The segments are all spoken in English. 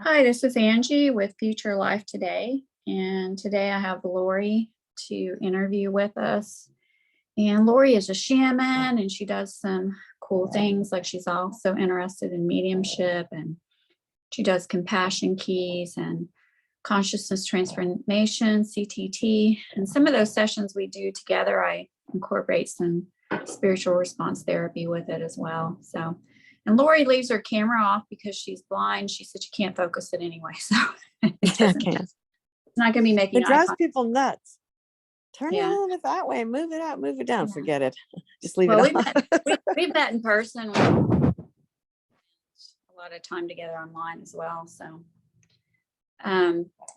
Hi, this is Angie with Future Life Today, and today I have Lorie to interview with us. And Lorie is a shaman, and she does some cool things, like she's also interested in mediumship, and she does compassion keys and consciousness transformation, CTT. And some of those sessions we do together, I incorporate some spiritual response therapy with it as well. So, and Lorie leaves her camera off because she's blind. She said she can't focus it anyway. So it's not going to be making it eye drives contact. people nuts. Turn it a Yeah. little bit that way, move it out, move it down. Yeah. Forget it. Just leave Well, it off. we've met in person. We a lot of time together online as well. So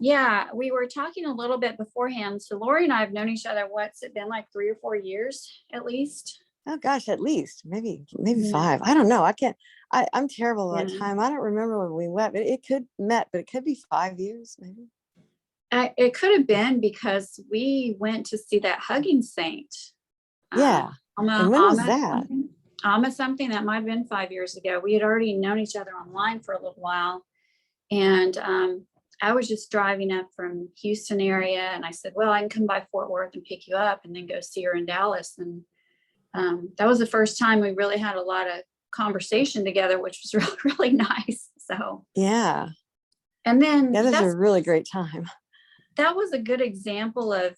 yeah, we were talking a little bit beforehand. So Lorie and I have known each other, what's it been, like 3 or 4 years at least? Oh gosh, at least maybe Yeah. 5. I don't know. I'm terrible about Yeah. time. I don't remember when we met, but it could be 5 years maybe. It could have been because we went to see that hugging saint. Yeah. And when was that? Something that might have been 5 years ago. We had already known each other online for a little while. And I was just driving up from Houston area, and I said, well, I can come by Fort Worth and pick you up and then go see her in Dallas. And that was the first time we really had a lot of conversation together, which was really, really nice. So yeah. And then that was a really great time. That was a good example of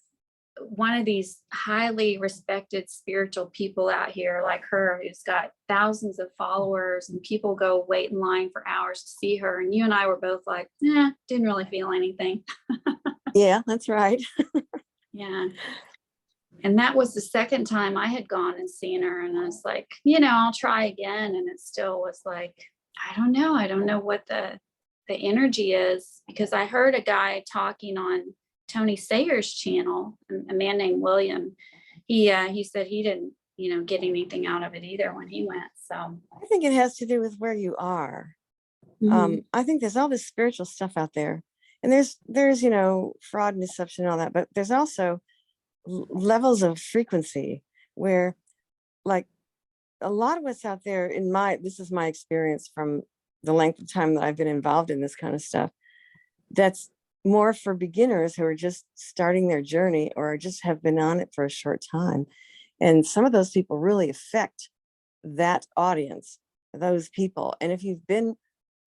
one of these highly respected spiritual people out here like her, who's got thousands of followers, and people go wait in line for hours to see her. And you and I were both like, didn't really feel anything. Yeah, that's right. Yeah. And that was the second time I had gone and seen her. And I was like, I'll try again. And it still was like, I don't know what the energy is, because I heard a guy talking on Tony Sayers' channel, a man named William. He said he didn't, get anything out of it either when he went. So I think it has to do with where you are. Mm-hmm. I think there's all this spiritual stuff out there, and there's fraud and deception and all that, but there's also levels of frequency where, like, a lot of what's out there this is my experience from the length of time that I've been involved in this kind of stuff, that's more for beginners who are just starting their journey or just have been on it for a short time. And some of those people really affect that audience, those people. And if you've been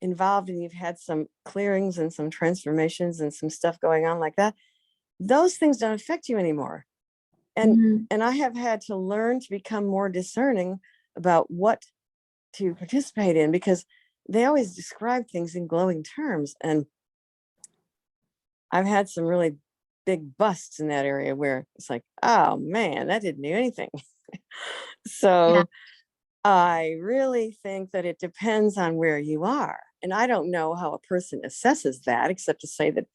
involved and you've had some clearings and some transformations and some stuff going on like that, those things don't affect you anymore. And I have had to learn to become more discerning about what to participate in, because they always describe things in glowing terms. And I've had some really big busts in that area where it's like, oh man, that didn't do anything. So yeah. I really think that it depends on where you are. And I don't know how a person assesses that, except to say that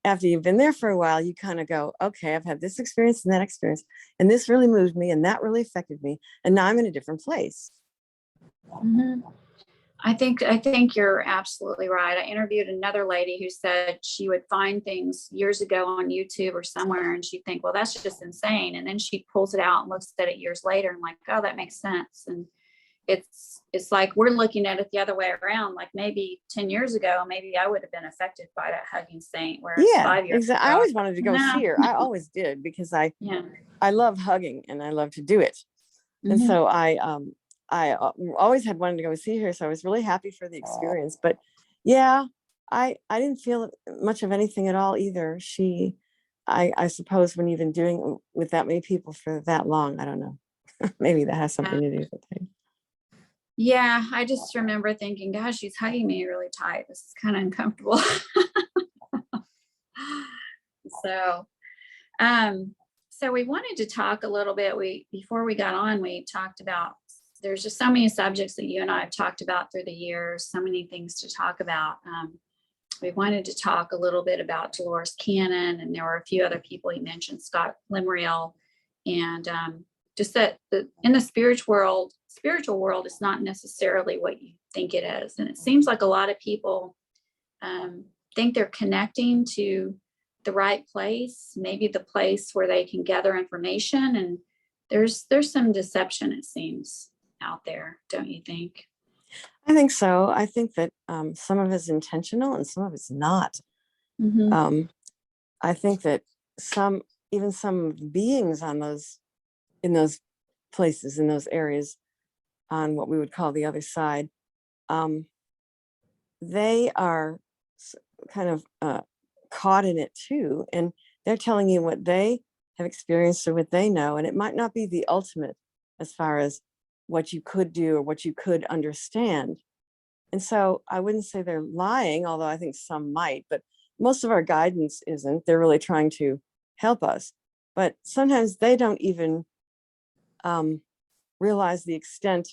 after you've been there for a while, you kind of go, okay, I've had this experience and that experience, and this really moved me and that really affected me. And now I'm in a different place. Mm-hmm. I think you're absolutely right. I interviewed another lady who said she would find things years ago on YouTube or somewhere, and she'd think, well, that's just insane. And then she pulls it out and looks at it years later and like, oh, that makes sense. And it's like we're looking at it the other way around. Like maybe 10 years ago, maybe I would have been affected by that hugging saint. Whereas 5 years ago, I always wanted to go see her. I always did, because I love hugging and I love to do it. Mm-hmm. And so I always had wanted to go see her. So I was really happy for the experience. But yeah, I didn't feel much of anything at all either. I suppose when you've been doing with that many people for that long, I don't know, maybe that has something to do with it. Yeah, I just remember thinking, gosh, she's hugging me really tight. This is kind of uncomfortable. So we wanted to talk a little bit. Before we got on, we talked about, there's just so many subjects that you and I have talked about through the years, so many things to talk about. We wanted to talk a little bit about Dolores Cannon, and there were a few other people he mentioned, Lemriel, and just that in the spiritual world, it's not necessarily what you think it is. And it seems like a lot of people think they're connecting to the right place, maybe the place where they can gather information. And there's some deception, it seems, out there, don't you think? I think so. I think that some of it's intentional and some of it's not. Mm-hmm. I think that even some beings in those places, in those areas, on what we would call the other side, um, they are kind of caught in it too, and they're telling you what they have experienced or what they know, and it might not be the ultimate as far as what you could do or what you could understand. And so I wouldn't say they're lying, although I think some might, but most of our guidance isn't. They're really trying to help us. But sometimes they don't even realize the extent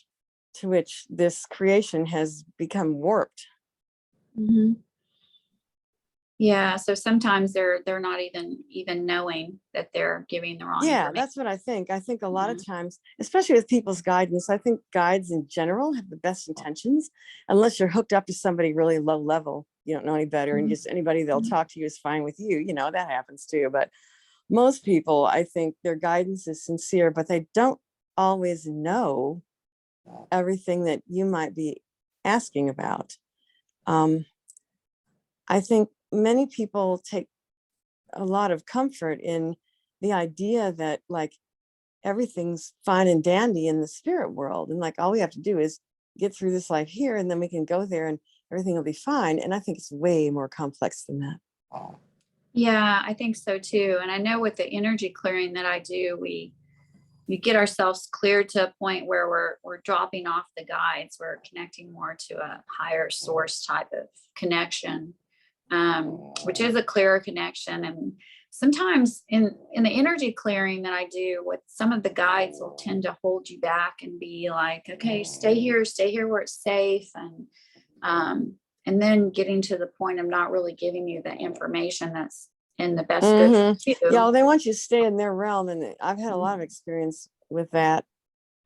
to which this creation has become warped. Mm-hmm. Yeah, so sometimes they're not even knowing that they're giving the wrong Yeah, information. that's what I think. I think a lot Yeah. of times, especially with people's guidance, I think guides in general have the best intentions, unless you're hooked up to somebody really low level, you don't know any better, and Mhm. just anybody they'll Mhm. talk to you is fine with you. You know, that happens too. But most people, I think their guidance is sincere, but they don't always know everything that you might be asking about. Um, I think many people take a lot of comfort in the idea that, like, everything's fine and dandy in the spirit world, and like all we have to do is get through this life here, and then we can go there and everything will be fine. And I think it's way more complex than that. Yeah, I think so too. And I know with the energy clearing that I do, we get ourselves cleared to a point where we're dropping off the guides. We're connecting more to a higher source type of connection, which is a clearer connection. And sometimes in the energy clearing that I do with some of the guides will tend to hold you back and be like, okay, stay here where it's safe. And then getting to the point of not really giving you the information that's in the best good for Yeah, well, you. they want you to stay in their realm, and I've had a lot of experience with that,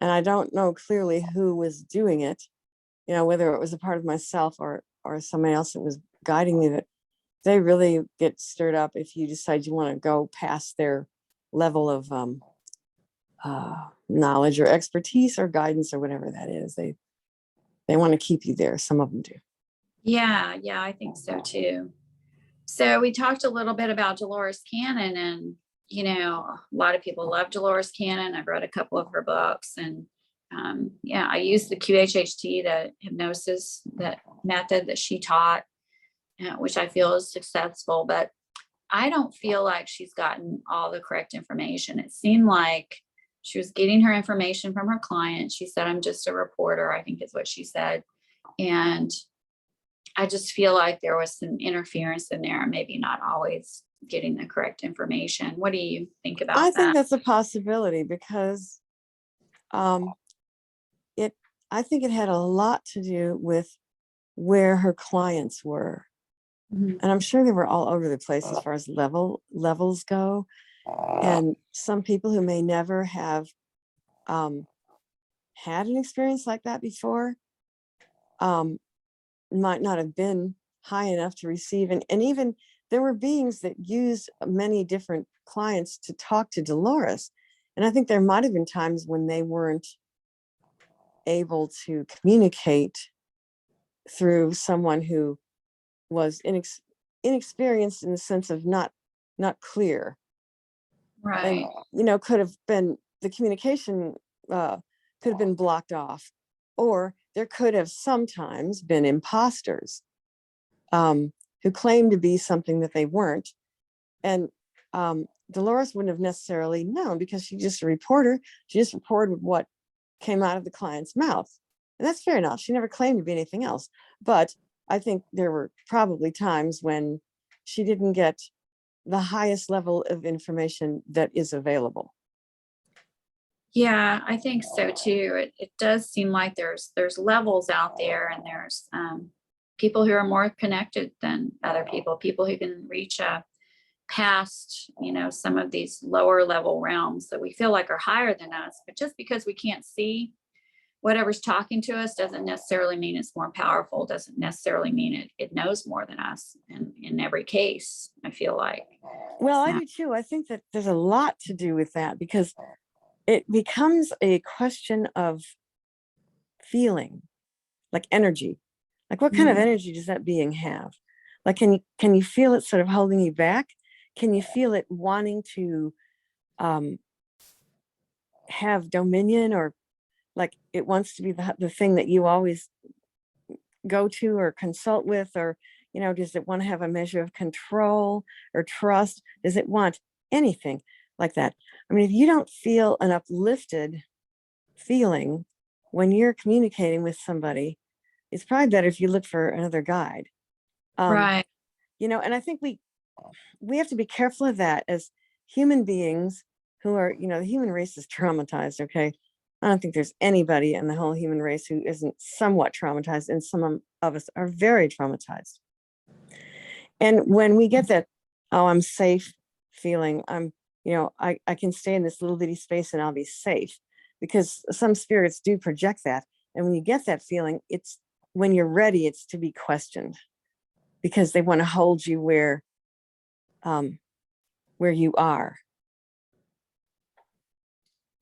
and I don't know clearly who was doing it, you know, whether it was a part of myself or somebody else that was guiding me. That they really get stirred up if you decide you want to go past their level of knowledge or expertise or guidance or whatever that is. They want to keep you there. Some of them do. Yeah, I think so too. So we talked a little bit about Dolores Cannon, and a lot of people love Dolores Cannon. I've read a couple of her books, and yeah, I use the QHHT, the hypnosis, that method that she taught, which I feel is successful. But I don't feel like she's gotten all the correct information. It seemed like she was getting her information from her client. She said, "I'm just a reporter," I think is what she said, and I just feel like there was some interference in there, maybe not always getting the correct information. What do you think I about think that? that's a possibility because um, it. I think it had a lot to do with where her clients were, Mhm. and I'm sure they were all over the place as far as levels go. And some people who may never have um, had an experience like that before um, might not have been high enough to receive. And even there were beings that used many different clients to talk to Dolores. And I think there might have been times when they weren't able to communicate through someone who was inexperienced in the sense of not clear, and Right. could have been the communication uh, could have been blocked off, or there could have sometimes been imposters um, who claimed to be something that they weren't. And Dolores wouldn't have necessarily known because she's just a reporter. She just reported what came out of the client's mouth. And that's fair enough. She never claimed to be anything else. But I think there were probably times when she didn't get the highest level of information that is available. Yeah, I think so too. It does seem like there's levels out there, and there's people who are more connected than other people who can reach past, some of these lower level realms that we feel like are higher than us. But just because we can't see whatever's talking to us doesn't necessarily mean it's more powerful, doesn't necessarily mean it knows more than us in every case, I feel like. Well, I So, do too. I think that there's a lot to do with that because it becomes a question of feeling. like energy. Like what kind of energy does that being have? Like, can you feel it sort of holding you back? Can you feel it wanting to have dominion, or like it wants to be the thing that you always go to or consult with, or, does it want to have a measure of control or trust? Does it want anything like that? I mean, if you don't feel an uplifted feeling when you're communicating with somebody, it's probably better if you look for another guide. Right. And I think we have to be careful of that as human beings who are, the human race is traumatized. Okay. I don't think there's anybody in the whole human race who isn't somewhat traumatized, and some of us are very traumatized. And when we get that, oh, I'm safe feeling, I can stay in this little bitty space and I'll be safe, because some spirits do project that. And when you get that feeling, it's when you're ready, it's to be questioned, because they want to hold you where you are.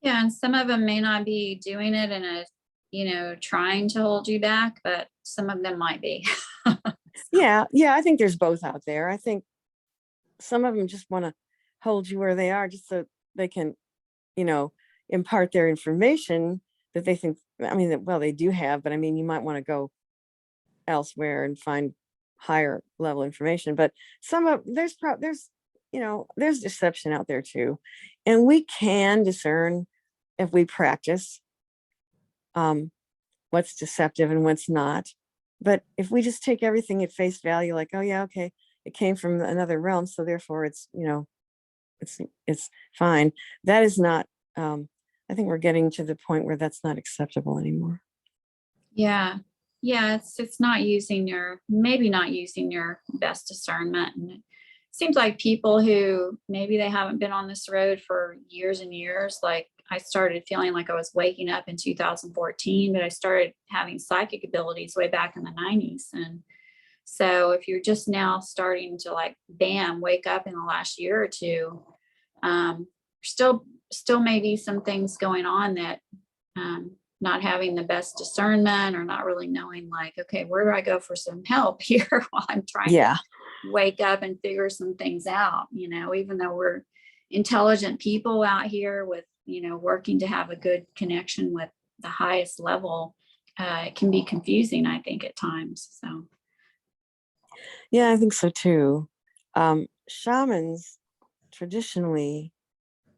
Yeah, and some of them may not be doing it in a, trying to hold you back, but some of them might be. Yeah, I think there's both out there. I think some of them just want to hold you where they are, just so they can, impart their information that they think, well, they do have, but you might want to go elsewhere and find higher level information. But there's deception out there too. And we can discern, if we practice, what's deceptive and what's not. But if we just take everything at face value, like, oh yeah, okay, it came from another realm, so therefore it's, it's fine. That is not, I think we're getting to the point where that's not acceptable anymore. Yeah. Yeah. It's not using maybe not using your best discernment. And it seems like people who maybe they haven't been on this road for years and years, like I started feeling like I was waking up in 2014, but I started having psychic abilities way back in the 90s. And so if you're just now starting to like, bam, wake up in the last year or two, still maybe some things going on that, not having the best discernment, or not really knowing, like, okay, where do I go for some help here while I'm trying to wake up and figure some things out, even though we're intelligent people out here with, working to have a good connection with the highest level, it can be confusing, I think, at times. So. Yeah, I think so too. Shamans traditionally,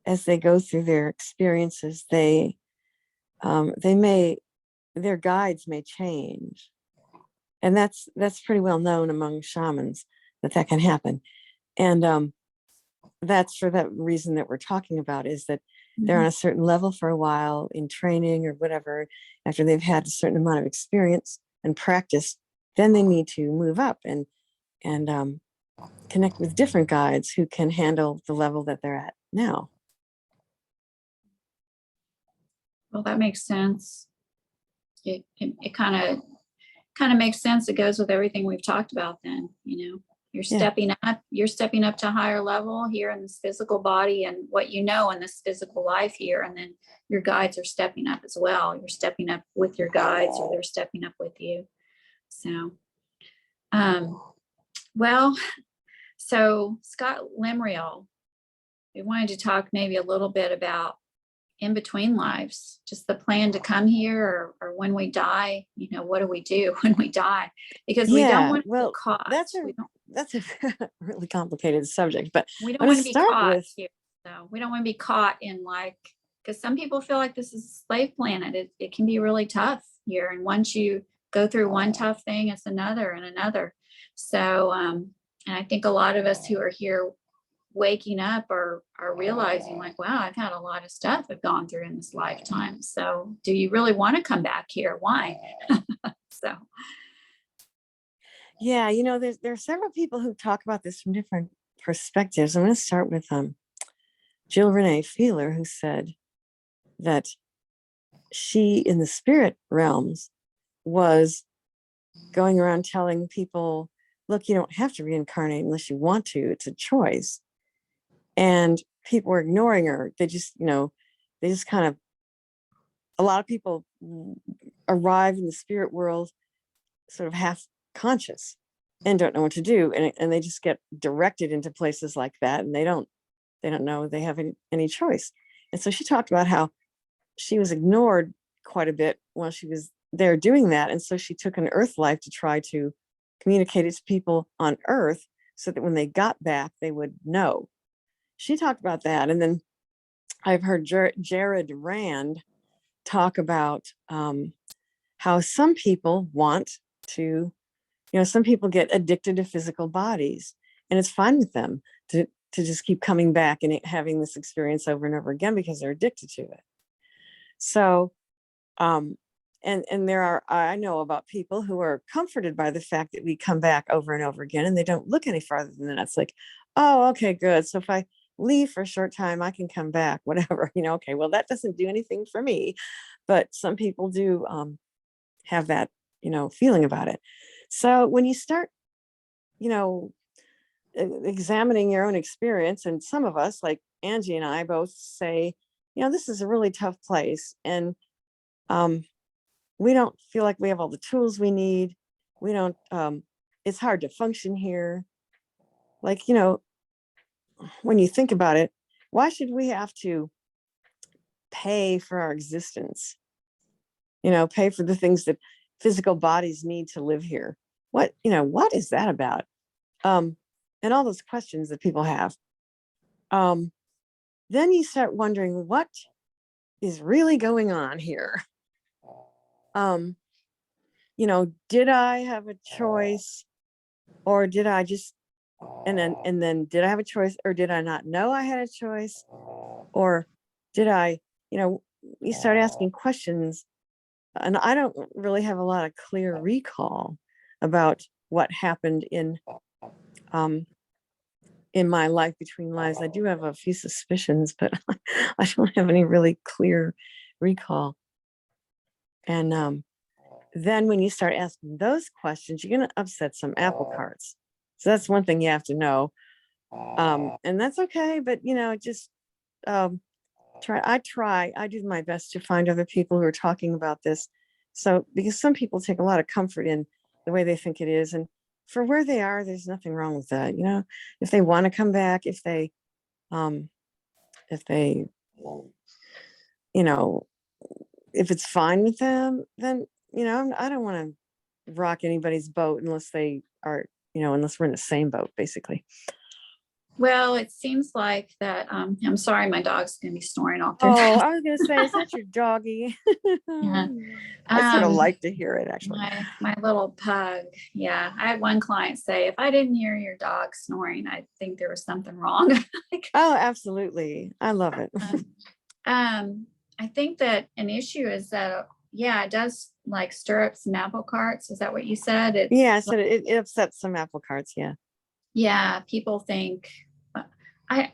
as they go through their experiences, their guides may change. And that's pretty well known among shamans that can happen. And that's for that reason that we're talking about, is that they're on a certain level for a while in training or whatever. After they've had a certain amount of experience and practice, then they need to move up and connect with different guides who can handle the level that they're at now. Well, that makes sense. It kind of makes sense. It goes with everything we've talked about then, you're stepping up to a higher level here in this physical body and what in this physical life here. And then your guides are stepping up as well. You're stepping up with your guides, or they're stepping up with you. So, so Scott Lemriel, we wanted to talk maybe a little bit about in between lives, just the plan to come here, or when we die, what do we do when we die? Because we don't want to be caught. That's a really complicated subject, but we don't want to be caught here. So we don't want to be caught in, like, because some people feel like this is a slave planet. It can be really tough here. And once you go through one tough thing, it's another and another. So, and I think a lot of us who are here waking up are realizing, like, wow, I've had a lot of stuff I've gone through in this lifetime. So do you really want to come back here? Why? So. Yeah, there are several people who talk about this from different perspectives. I'm going to start with Jill Renee Feeler, who said that she, in the spirit realms, was going around telling people, look, you don't have to reincarnate unless you want to. It's a choice. And people were ignoring her. They just kind of, a lot of people arrive in the spirit world sort of half conscious and don't know what to do, and they just get directed into places like that, and they don't know they have any choice. And so she talked about how she was ignored quite a bit while she was there doing that, and so she took an earth life to try to communicate it to people on earth so that when they got back they would know. She talked about that. And then I've heard Jared Rand talk about how some people want to, some people get addicted to physical bodies, and it's fine with them to just keep coming back and having this experience over and over again because they're addicted to it. So, and I know about people who are comforted by the fact that we come back over and over again, and they don't look any farther than that. It's like, oh, okay, good. So if I leave for a short time, I can come back, whatever, okay, well, that doesn't do anything for me. But some people do have that, feeling about it. So when you start, examining your own experience, and some of us, like Angie and I, both say, this is a really tough place, and we don't feel like we have all the tools we need. We don't, it's hard to function here. Like, when you think about it, why should we have to pay for our existence? Pay for the things that physical bodies need to live here. What is that about? And all those questions that people have. Then you start wondering, what is really going on here? Did I have a choice, or did I just, and then did I have a choice, or did I not know I had a choice? Or did I, you start asking questions, and I don't really have a lot of clear recall about what happened in my life between lives. I do have a few suspicions, but I don't have any really clear recall. And then when you start asking those questions, you're going to upset some apple carts. So that's one thing you have to know. And that's okay, but just I do my best to find other people who are talking about this. So, because some people take a lot of comfort in the way they think it is, and for where they are, there's nothing wrong with that. If they want to come back, if they, if it's fine with them, then, I don't want to rock anybody's boat unless they are, unless we're in the same boat, basically. Well, it seems like that. I'm sorry, my dog's going to be snoring all Oh, through. I was going to say, is that your doggy? Yeah. I sort of like to hear it, actually. My little pug. Yeah. I had one client say, if I didn't hear your dog snoring, I think there was something wrong. Oh, absolutely. I love it. I think that an issue is that, it does like stir up some apple carts. Is that what you said? I said it upsets some apple carts. Yeah. Yeah. People think, I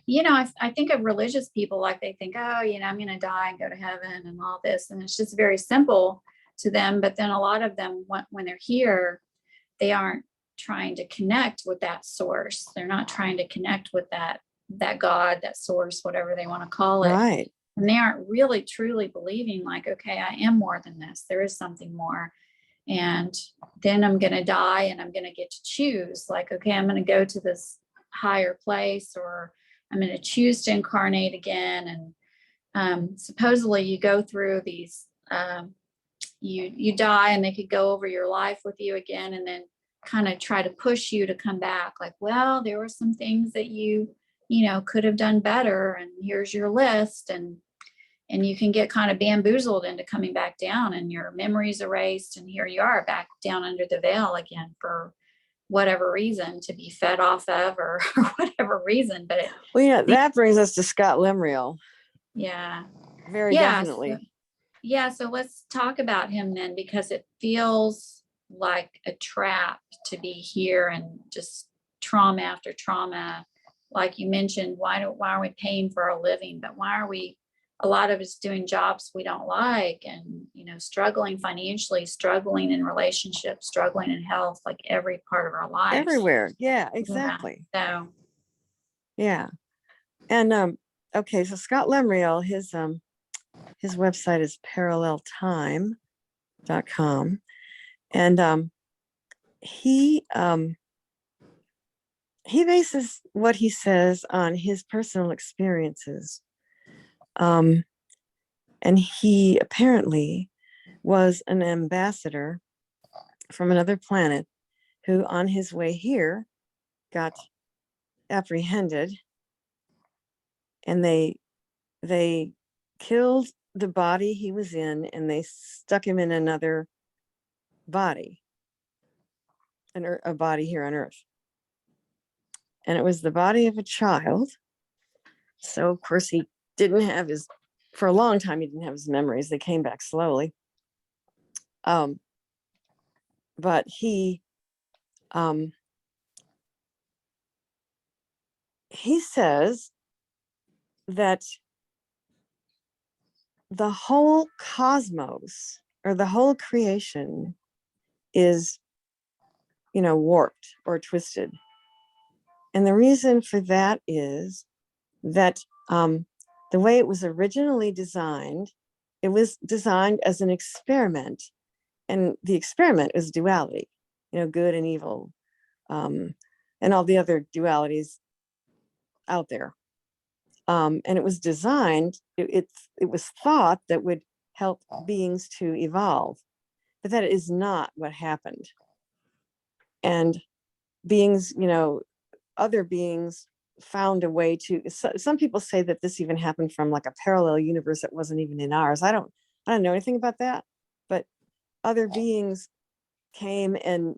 think of religious people, like they think, oh, I'm going to die and go to heaven and all this. And it's just very simple to them. But then a lot of them, when they're here, they aren't trying to connect with that source. They're not trying to connect with that God, that source, whatever they want to call it. Right. And they aren't really truly believing like, okay, I am more than this. There is something more. And then I'm going to die and I'm going to get to choose, like, okay, I'm going to go to this higher place, or I'm going to choose to incarnate again. And supposedly you go through these, you die, and they could go over your life with you again, and then kind of try to push you to come back. Like, well, there were some things that you could have done better, and here's your list. And you can get kind of bamboozled into coming back down, and your memories erased. And here you are back down under the veil again for whatever reason, to be fed off of, or whatever reason. But that brings us to Scott Lemriel. Yeah. Very definitely. So let's talk about him then, because it feels like a trap to be here, and just trauma after trauma. Like you mentioned, why are we paying for a living? But why are we, a lot of us, doing jobs we don't like, and struggling financially, struggling in relationships, struggling in health, like every part of our life. Everywhere. Yeah, exactly. Yeah. So yeah. And okay, so Scott Lemriel, his website is Parallel Time. And he bases what he says on his personal experiences. And he apparently was an ambassador from another planet who on his way here got apprehended, and they killed the body he was in, and they stuck him in another body, a body here on Earth. And it was the body of a child. So of course he didn't have his, for a long time, he didn't have his memories. They came back slowly. But he says that the whole cosmos, or the whole creation, is, warped or twisted. And the reason for that is that the way it was originally designed, it was designed as an experiment. And the experiment is duality, good and evil, and all the other dualities out there. And it was designed, it was thought that would help beings to evolve, but that is not what happened. And beings, other beings found a way to, some people say that this even happened from like a parallel universe that wasn't even in ours. I don't know anything about that, but other beings came and,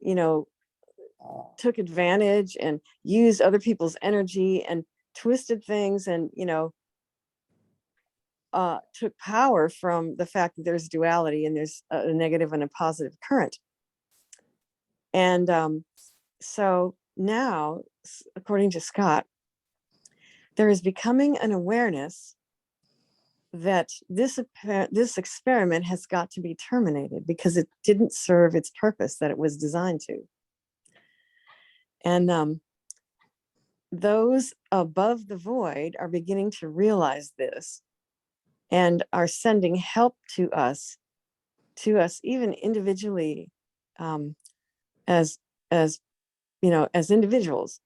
took advantage and used other people's energy and twisted things, and, took power from the fact that there's duality and there's a negative and a positive current. And so now, according to Scott, there is becoming an awareness that this experiment has got to be terminated because it didn't serve its purpose that it was designed to. And those above the void are beginning to realize this and are sending help to us even individually, as individuals,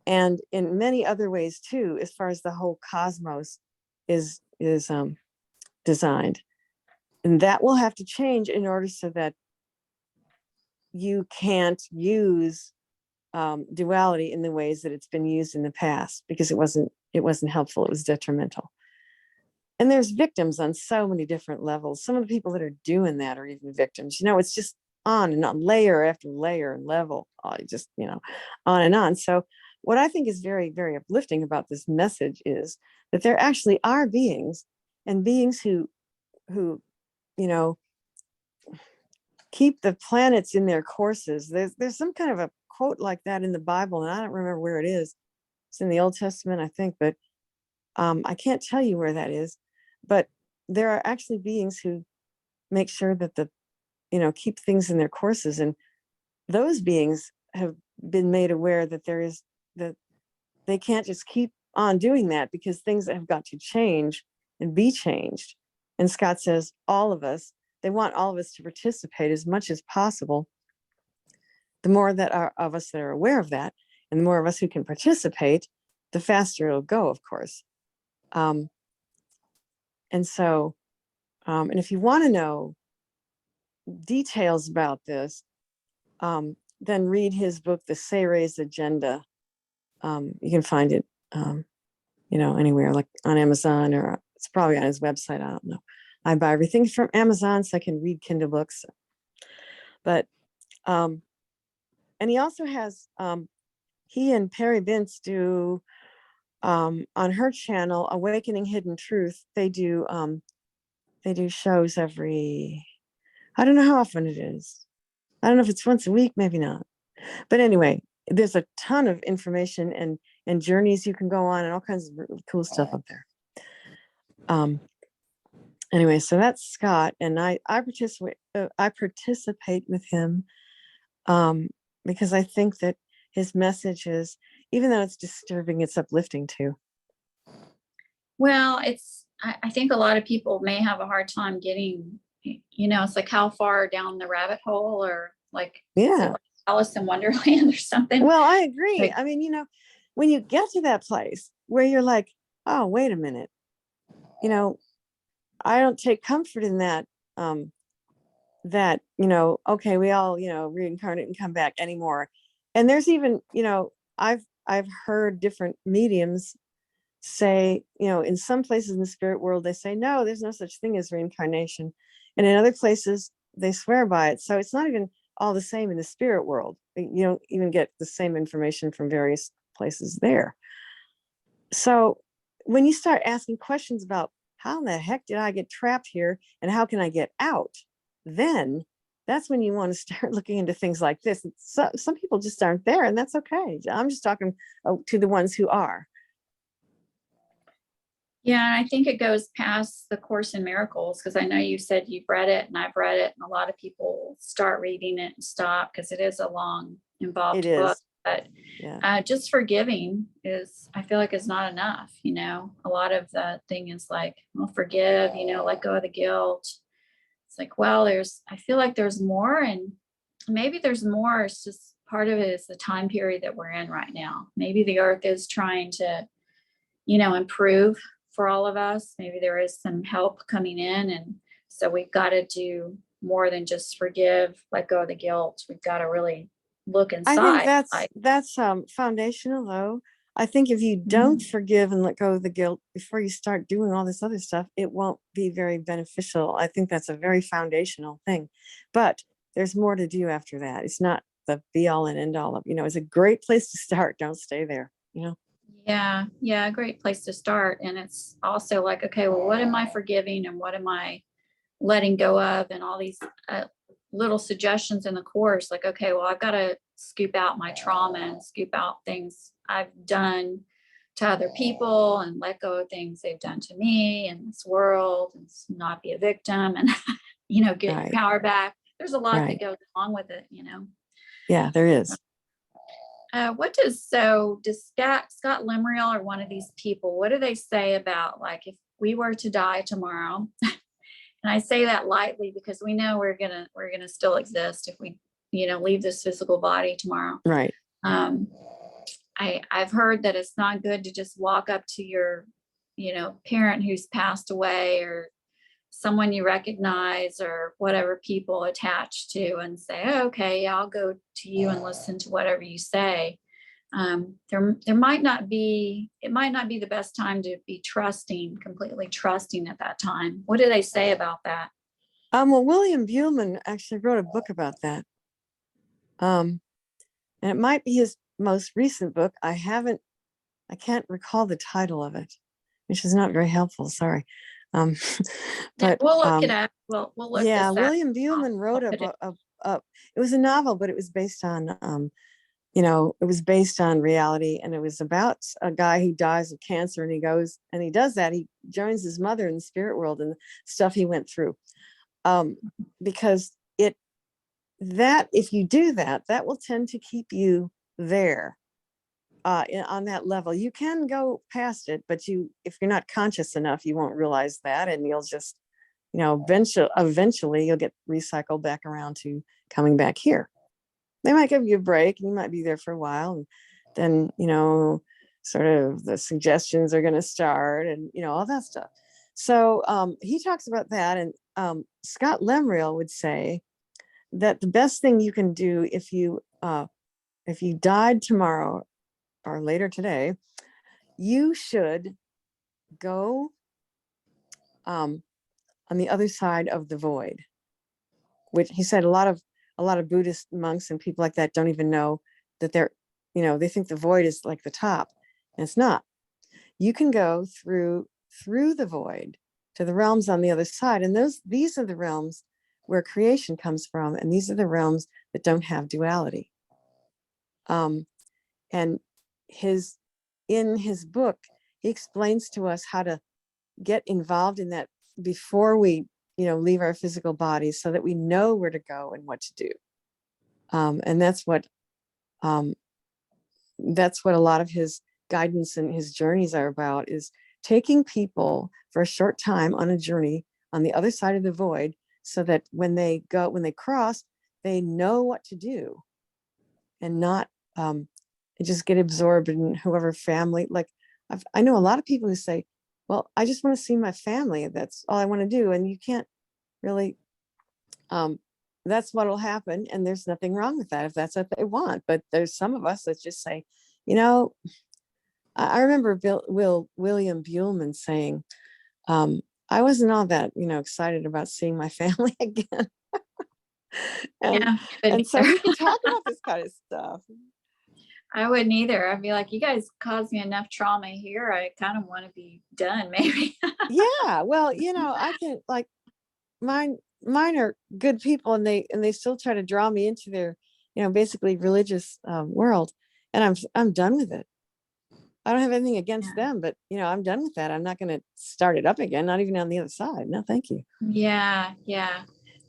and in many other ways too, as far as the whole cosmos is designed. And that will have to change in order so that you can't use duality in the ways that it's been used in the past, because it wasn't helpful, it was detrimental. And there's victims on so many different levels. Some of the people that are doing that are even victims. It's just on and on, layer after layer and level, just, on and on. So what I think is very, very uplifting about this message is that there actually are beings, and beings who keep the planets in their courses. There's some kind of a quote like that in the Bible, and I don't remember where it is. It's in the Old Testament, I think, but I can't tell you where that is. But there are actually beings who make sure that keep things in their courses, and those beings have been made aware that that they can't just keep on doing that, because things have got to change and be changed. And Scott says they want all of us to participate as much as possible. The more that are of us that are aware of that, and the more of us who can participate, the faster it'll go, of course. And so, and if you want to know details about this, then read his book, The Sayre's Agenda. You can find it, anywhere, like on Amazon, or it's probably on his website. I don't know. I buy everything from Amazon so I can read Kindle books. But, and he also has, he and Perry Bintz do, on her channel, Awakening Hidden Truth. They do shows every, I don't know how often it is. I don't know if it's once a week, maybe not. But anyway, there's a ton of information and journeys you can go on, and all kinds of really cool stuff up there. Anyway, so that's Scott, and I participate with him because I think that his message is, even though it's disturbing, it's uplifting too. Well, I think a lot of people may have a hard time getting you know, it's like how far down the rabbit hole, or like, is it Yeah. like Alice in Wonderland or something? Well, I agree. Like, I mean, when you get to that place where you're like, oh, wait a minute, I don't take comfort in that, okay, we all, reincarnate and come back anymore. And there's even, I've heard different mediums say, in some places in the spirit world, they say, no, there's no such thing as reincarnation. And in other places, they swear by it. So it's not even all the same in the spirit world. You don't even get the same information from various places there. So when you start asking questions about how in the heck did I get trapped here and how can I get out, then that's when you want to start looking into things like this. Some people just aren't there, and that's okay. I'm just talking to the ones who are. yeah, and I think it goes past the Course in Miracles, because I know you said you've read it and I've read it, and a lot of people start reading it and stop because it is a long, involved book. But Yeah. just forgiving is, I feel like, is not enough. A lot of the thing is like, well, forgive, let go of the guilt. It's like, well, I feel like there's more, and maybe there's more. It's just part of it is the time period that we're in right now. Maybe the earth is trying to, improve for all of us. Maybe there is some help coming in. And so we've got to do more than just forgive, let go of the guilt. We've got to really look inside. I think that's foundational, though. I think if you don't forgive and let go of the guilt before you start doing all this other stuff, it won't be very beneficial. I think that's a very foundational thing. But there's more to do after that. It's not the be all and end all of, it's a great place to start. Don't stay there, Yeah, a great place to start. And it's also like, okay, well, what am I forgiving and what am I letting go of? And all these little suggestions in the course, like, okay, well, I've got to scoop out my trauma and scoop out things I've done to other people and let go of things they've done to me in this world, and not be a victim, and get your power back. There's a lot that goes along with it. Yeah, there is. Does Scott Lemriel, or one of these people, what do they say about, like, if we were to die tomorrow? And I say that lightly because we know we're gonna still exist if we, leave this physical body tomorrow. Right. I've heard that it's not good to just walk up to your, parent who's passed away, or someone you recognize, or whatever people attached to, and say, oh, okay, I'll go to you and listen to whatever you say. It might not be the best time to be completely trusting at that time. What do they say about that? Well, William Buhlman actually wrote a book about that. And it might be his most recent book. I can't recall the title of it, which is not very helpful. Sorry. But we'll look it up. We'll look. Yeah, William Buhlman wrote it was a novel, but it was based on it was based on reality, and it was about a guy who dies of cancer, and he goes and he does that. He joins his mother in the spirit world and stuff he went through. Because if you do that, that will tend to keep you there. On that level, you can go past it, but if you're not conscious enough, you won't realize that, and you'll just, eventually you'll get recycled back around to coming back here. They might give you a break, and you might be there for a while, and then sort of the suggestions are going to start, and all that stuff. So he talks about that, and Scott Lemriel would say that the best thing you can do if you died tomorrow or later today, you should go on the other side of the void, which he said a lot of Buddhist monks and people like that don't even know that they think the void is like the top, and it's not. You can go through the void to the realms on the other side, and these are the realms where creation comes from, and these are the realms that don't have duality. And in his book, he explains to us how to get involved in that before we, leave our physical bodies, so that we know where to go and what to do. And that's what a lot of his guidance and his journeys are about, is taking people for a short time on a journey on the other side of the void so that when they cross, they know what to do and not just get absorbed in whoever family. Like I know a lot of people who say, well, I just want to see my family. That's all I want to do. And you can't really, that's what'll happen. And there's nothing wrong with that if that's what they want. But there's some of us that just say, you know, I remember William Buellman saying, I wasn't all that, excited about seeing my family again. and, Yeah, and so we can talk about this kind of stuff. I wouldn't either. I'd be like, you guys caused me enough trauma here. I kind of want to be done, maybe. Yeah, well, I can, like, mine are good people, and they still try to draw me into their, basically religious world, and I'm done with it. I don't have anything against them, but I'm done with that. I'm not going to start it up again, not even on the other side. No, thank you. Yeah.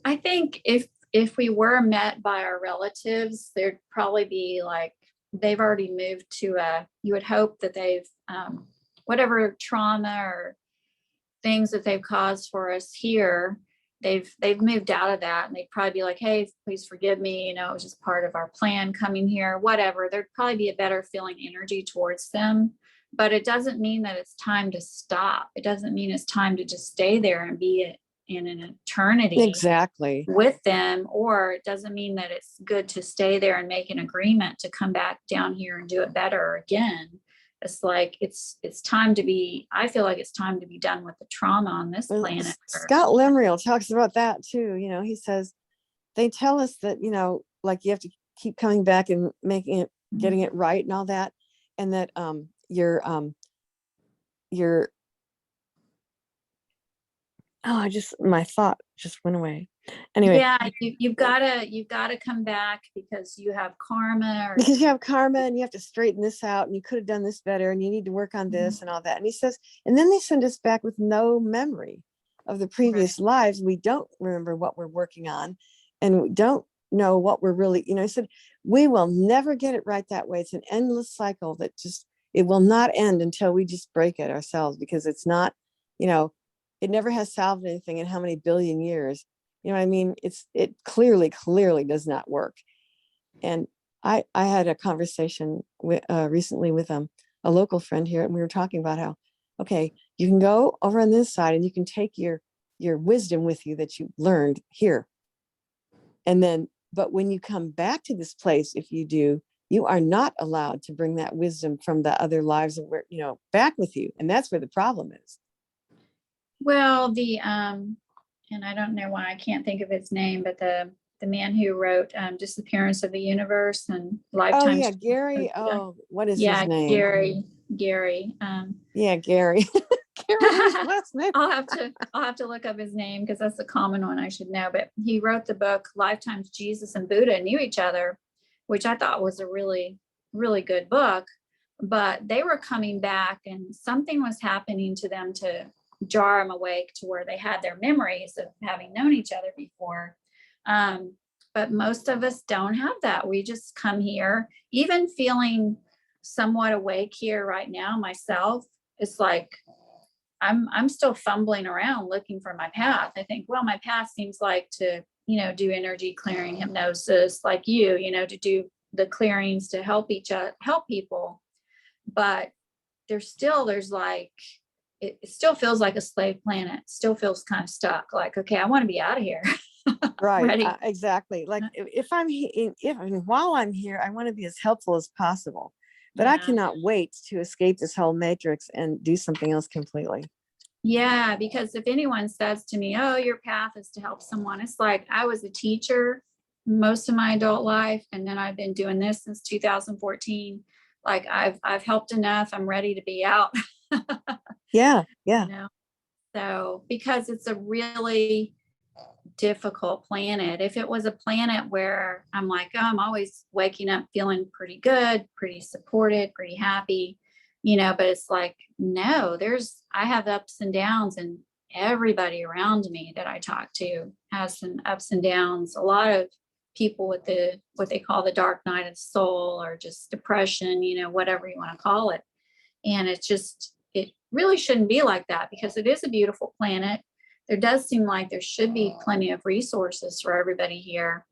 I think if we were met by our relatives, there'd probably be like, they've already moved to you would hope that they've whatever trauma or things that they've caused for us here, they've moved out of that, and they'd probably be like, hey, please forgive me, it was just part of our plan coming here, whatever. There'd probably be a better feeling energy towards them. But it doesn't mean that it's time to stop. It doesn't mean it's time to just stay there and be in an eternity exactly with them, or it doesn't mean that it's good to stay there and make an agreement to come back down here and do it better again. It's like it's time to be, I feel like it's time to be done with the trauma on this planet. Scott Lemriel talks about that too. He says they tell us that, like, you have to keep coming back and making it, getting it right and all that, and that your my thought just went away. Anyway, yeah, you've got to come back because you have karma, because you have karma, and you have to straighten this out, and you could have done this better, and you need to work on this and all that. And he says, and then they send us back with no memory of the previous lives. We don't remember what we're working on, and we don't know what we're really, he said, we will never get it right that way. It's an endless cycle that just, it will not end until we just break it ourselves, because it's not, it never has solved anything in how many billion years. What I mean? It clearly does not work. And I had a conversation with recently with a local friend here, and we were talking about how, okay, you can go over on this side and you can take your wisdom with you that you learned here. And then, but when you come back to this place, if you do, you are not allowed to bring that wisdom from the other lives that were, back with you. And that's where the problem is. Well, and I don't know why I can't think of his name, but the man who wrote Disappearance of the Universe and Lifetime. Oh yeah, Gary. Oh, what is his name? Gary. Yeah, Gary. I'll have to look up his name because that's a common one I should know. But he wrote the book Lifetimes Jesus and Budha Knew Each Other, which I thought was a really, really good book. But they were coming back, and something was happening to them to jar them awake to where they had their memories of having known each other before. But most of us don't have that. We just come here, even feeling somewhat awake here right now myself. It's like I'm still fumbling around looking for my path. I think, well, my path seems like to, do energy clearing, hypnosis, like to do the clearings to help people. But there's like, it still feels like a slave planet. Still feels kind of stuck. Like, okay, I want to be out of here. Right. Exactly. Like while I'm here, I want to be as helpful as possible, but I cannot wait to escape this whole matrix and do something else completely. Yeah. Because if anyone says to me, oh, your path is to help someone, it's like, I was a teacher most of my adult life. And then I've been doing this since 2014. Like I've helped enough. I'm ready to be out. Yeah. So because it's a really difficult planet. If it was a planet where I'm like, oh, I'm always waking up feeling pretty good, pretty supported, pretty happy, but it's like, no, I have ups and downs, and everybody around me that I talk to has some ups and downs. A lot of people with what they call the dark night of the soul, or just depression, whatever you want to call it. And it really shouldn't be like that, because it is a beautiful planet. there does seem like there should be plenty of resources for everybody here.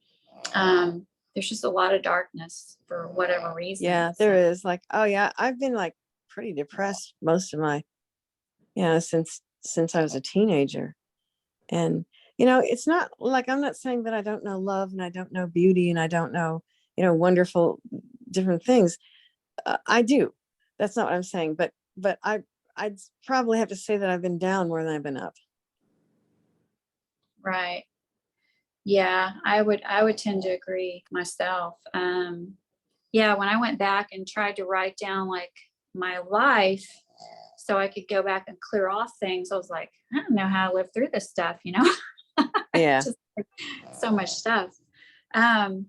There's just a lot of darkness for whatever reason. Yeah, there is. Like, oh yeah, I've been like pretty depressed most of my, since I was a teenager. And, it's not like, I'm not saying that I don't know love and I don't know beauty and I don't know, wonderful different things. I do. That's not what I'm saying. But I'd probably have to say that I've been down more than I've been up. Right. Yeah, I would tend to agree myself. Yeah, when I went back and tried to write down like my life so I could go back and clear off things, I was like, I don't know how I lived through this stuff, Yeah. Just like, so much stuff. And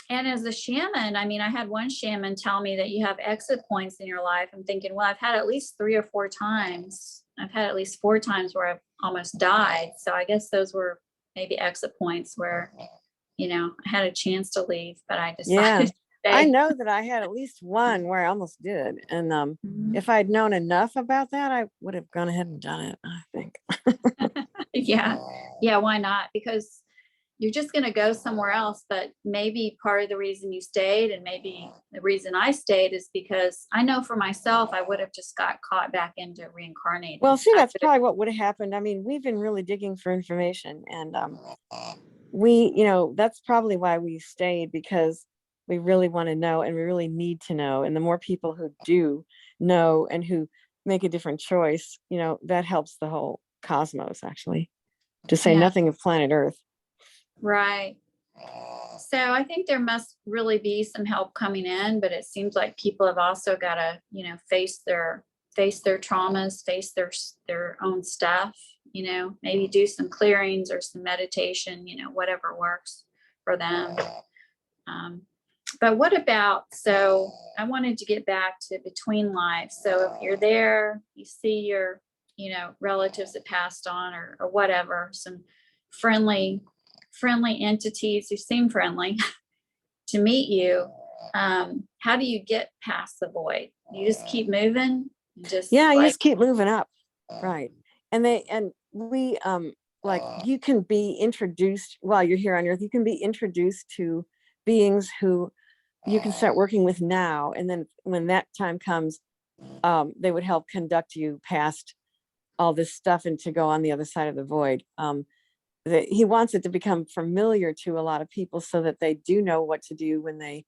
as a shaman, I mean, I had one shaman tell me that you have exit points in your life. I'm thinking, well, I've had at least 3 or 4 times. I've had at least 4 times where I've almost died. So I guess those were maybe exit points where, I had a chance to leave, but I decided to stay. I know that I had at least one where I almost did. And Mhm. if I'd known enough about that, I would have gone ahead and done it, I think. Yeah. Yeah. Why not? Because you're just going to go somewhere else. But maybe part of the reason you stayed and maybe the reason I stayed is because I know for myself, I would have just got caught back into reincarnating. Well, see, that's probably what would have happened. I mean, we've been really digging for information and that's probably why we stayed, because we really want to know and we really need to know. And the more people who do know and who make a different choice, that helps the whole cosmos, actually, to say nothing of planet Earth. Right. So I think there must really be some help coming in, but it seems like people have also got to, face their traumas, face their own stuff, maybe do some clearings or some meditation, whatever works for them. But what about, so I wanted to get back to between lives. So if you're there, you see your, relatives that passed on or whatever, some friendly entities who seem friendly to meet you. How do you get past the void? You just keep moving. You just keep moving up. Right. And we, like, you can be introduced while you're here on Earth, you can be introduced to beings who you can start working with now. And then when that time comes, they would help conduct you past all this stuff and to go on the other side of the void. He wants it to become familiar to a lot of people so that they do know what to do when they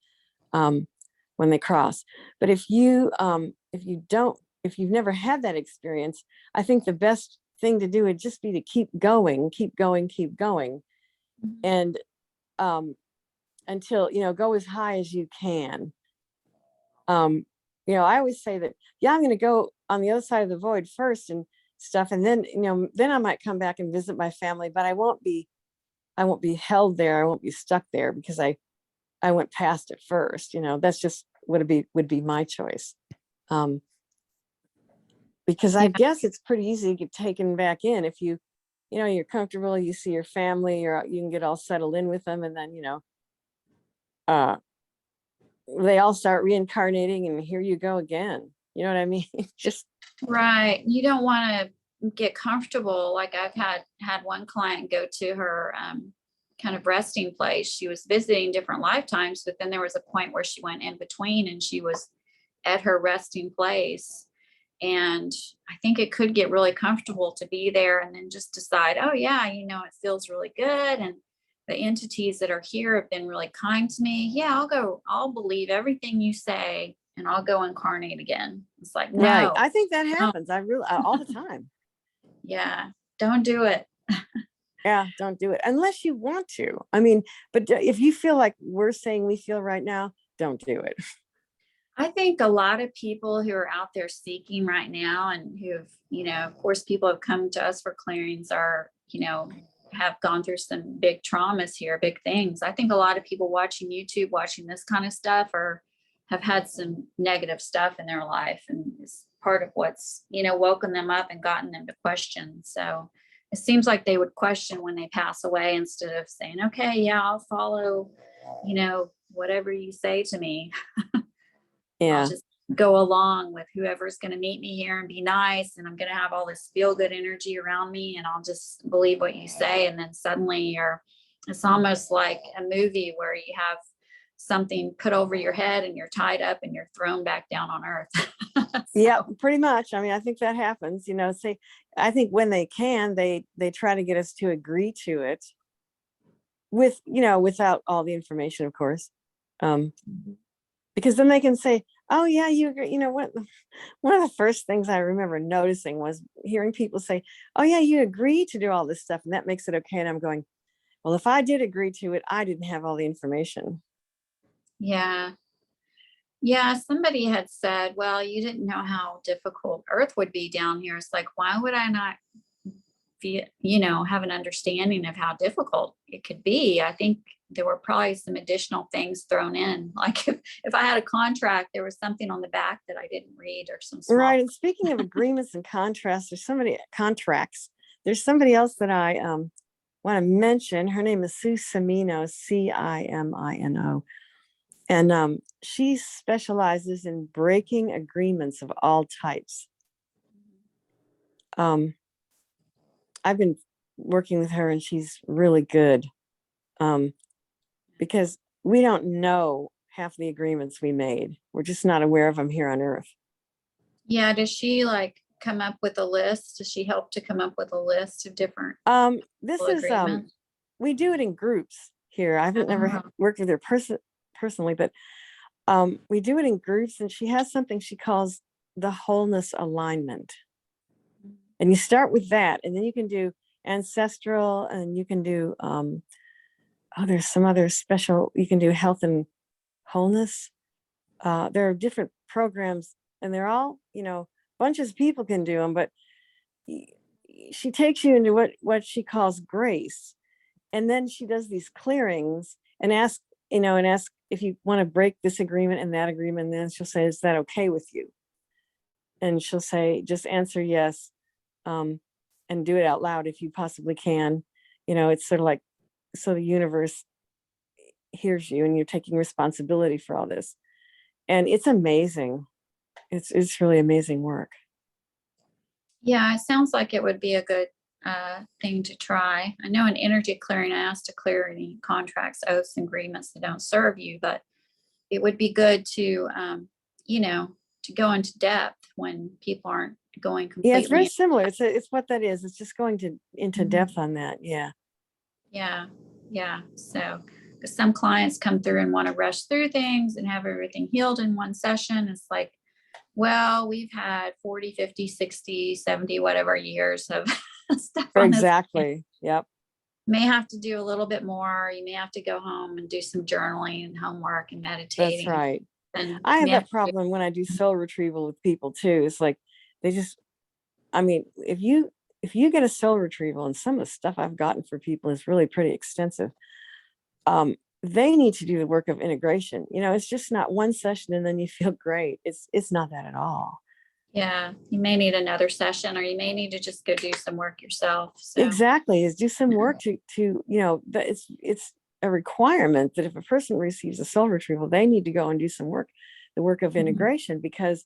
cross. But if you've never had that experience, I think the best thing to do would just be to keep going. And until, go as high as you can. I always say that, I'm going to go on the other side of the void first and stuff. And then, then I might come back and visit my family, but I won't be held there. I won't be stuck there because I went past it first. That's just would be my choice. Because I guess it's pretty easy to get taken back in if you're comfortable, you see your family, or you can get all settled in with them, and then they all start reincarnating, and here you go again. You know what I mean? Just right. You don't want to get comfortable. Like I've had one client go to her kind of resting place. She was visiting different lifetimes, but then there was a point where she went in between and she was at her resting place. And I think it could get really comfortable to be there and then just decide, oh yeah, it feels really good. And the entities that are here have been really kind to me. Yeah, I'll believe everything you say and I'll go incarnate again. It's like, no. Right. I think that happens. I really, all the time. Yeah. Don't do it. Yeah. Don't do it unless you want to. I mean, but if you feel like we're saying we feel right now, don't do it. I think a lot of people who are out there seeking right now and who have, of course, people have come to us for clearings are, have gone through some big traumas here, big things. I think a lot of people watching YouTube, watching this kind of stuff have had some negative stuff in their life. And it's part of what's, woken them up and gotten them to question. So it seems like they would question when they pass away instead of saying, okay, yeah, I'll follow, whatever you say to me. Yeah. go along with whoever's going to meet me here and be nice. And I'm going to have all this feel good energy around me. And I'll just believe what you say. And then suddenly it's almost like a movie where you have something put over your head and you're tied up and you're thrown back down on earth. Yeah, pretty much. I mean, I think that happens, say, I think when they can, they try to get us to agree to it with, without all the information, of course. Because then they can say, oh yeah, you agree. What, one of the first things I remember noticing was hearing people say, oh yeah, you agree to do all this stuff and that makes it okay. And I'm going, well, if I did agree to it, I didn't have all the information. Yeah. Yeah, somebody had said, well, you didn't know how difficult Earth would be down here. It's like, why would I not have an understanding of how difficult it could be? I think there were probably some additional things thrown in. Like if I had a contract, there was something on the back that I didn't read or some small. Right. And speaking of agreements and contracts, there's somebody else that I want to mention. Her name is Sue Cimino, Cimino. And she specializes in breaking agreements of all types. I've been working with her and she's really good because we don't know half the agreements we made. We're just not aware of them here on Earth. Yeah. Does she come up with a list? Does she help to come up with a list of different this is agreements? We do it in groups here. I haven't never worked with her personally, but we do it in groups, and she has something she calls the wholeness alignment. And you start with that, and then you can do ancestral, and you can do there's some other special, you can do health and wholeness. There are different programs, and they're all, bunches of people can do them, but she takes you into what she calls grace. And then she does these clearings and ask if you want to break this agreement and that agreement. And then she'll say, is that okay with you? And she'll say, just answer yes, and do it out loud if you possibly can. It's sort of like, so the universe hears you and you're taking responsibility for all this. And it's amazing. It's really amazing work. Yeah, it sounds like it would be a good thing to try. I know in energy clearing, I asked to clear any contracts, oaths, and agreements that don't serve you, but it would be good to, to go into depth when people aren't going completely. Yeah, it's very similar. It's what that is. It's just going into depth on that. Yeah. Yeah. So, because some clients come through and want to rush through things and have everything healed in one session. It's like, well, we've had 40, 50, 60, 70, whatever years of stuff. Exactly. Yep. May have to do a little bit more. You may have to go home and do some journaling and homework and meditating. That's right. And I have that problem when I do soul retrieval with people too. It's like if you get a soul retrieval, and some of the stuff I've gotten for people is really pretty extensive, they need to do the work of integration. It's just not one session and then you feel great. It's not that at all. Yeah, you may need another session, or you may need to just go do some work yourself. So. Exactly, is do some work to that it's a requirement that if a person receives a soul retrieval, they need to go and do some work, the work of integration, because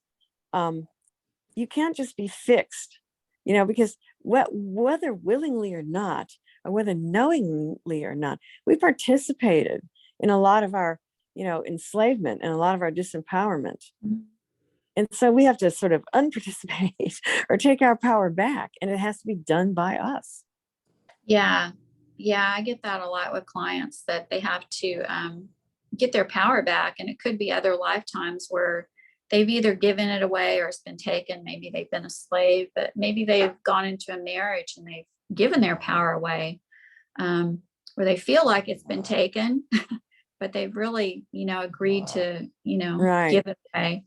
you can't just be fixed, because whether willingly or not, or whether knowingly or not, we participated in a lot of our, enslavement and a lot of our disempowerment. And so we have to sort of unparticipate or take our power back, and it has to be done by us. Yeah, I get that a lot with clients, that they have to get their power back. And it could be other lifetimes where they've either given it away or it's been taken. Maybe they've been a slave, but maybe they've gone into a marriage and they've given their power away, where they feel like it's been taken, but they've really, agreed to, Right. give it away.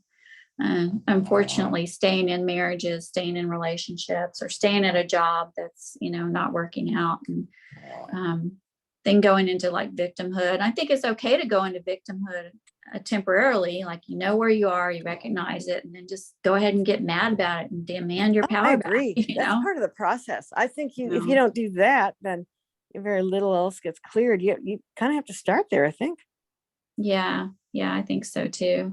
Unfortunately, staying in marriages, staying in relationships, or staying at a job that's, not working out, and then going into like victimhood. I think it's okay to go into victimhood temporarily, like, where you are, you recognize it, and then just go ahead and get mad about it and demand your power. I agree. Back, That's part of the process. I think if you don't do that, then very little else gets cleared. You kind of have to start there, I think. Yeah, I think so too.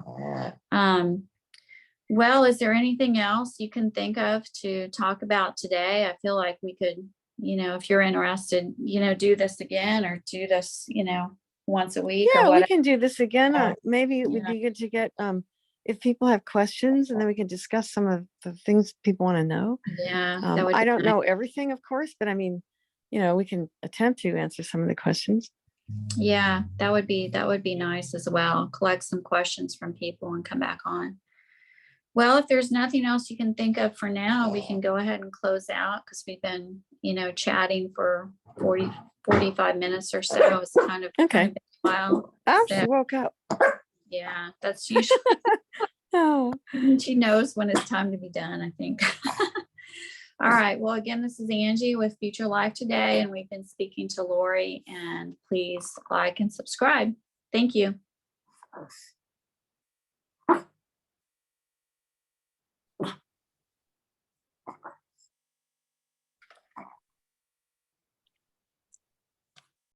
Well, is there anything else you can think of to talk about today? I feel like we could, if you're interested, do this again or do this, once a week or Yeah, we whatever. can do this again. Maybe it would Yeah. be good to get if people have questions, and then we can discuss some of the things people want to know. Yeah, that would I be don't nice. know everything, of course, but I mean, we can attempt to answer some of the questions. Yeah, that would be nice as well. Collect some questions from people and come back on. Well, if there's nothing else you can think of for now, we can go ahead and close out because we've been, chatting for 45 minutes or so. It's kind of Okay. been a while. Oh, So, she woke up. yeah, that's usually Oh, she knows when it's time to be done, I think. All right. Well, again, this is Angie with Future Life Today, and we've been speaking to Lorie, and please like and subscribe. Thank you.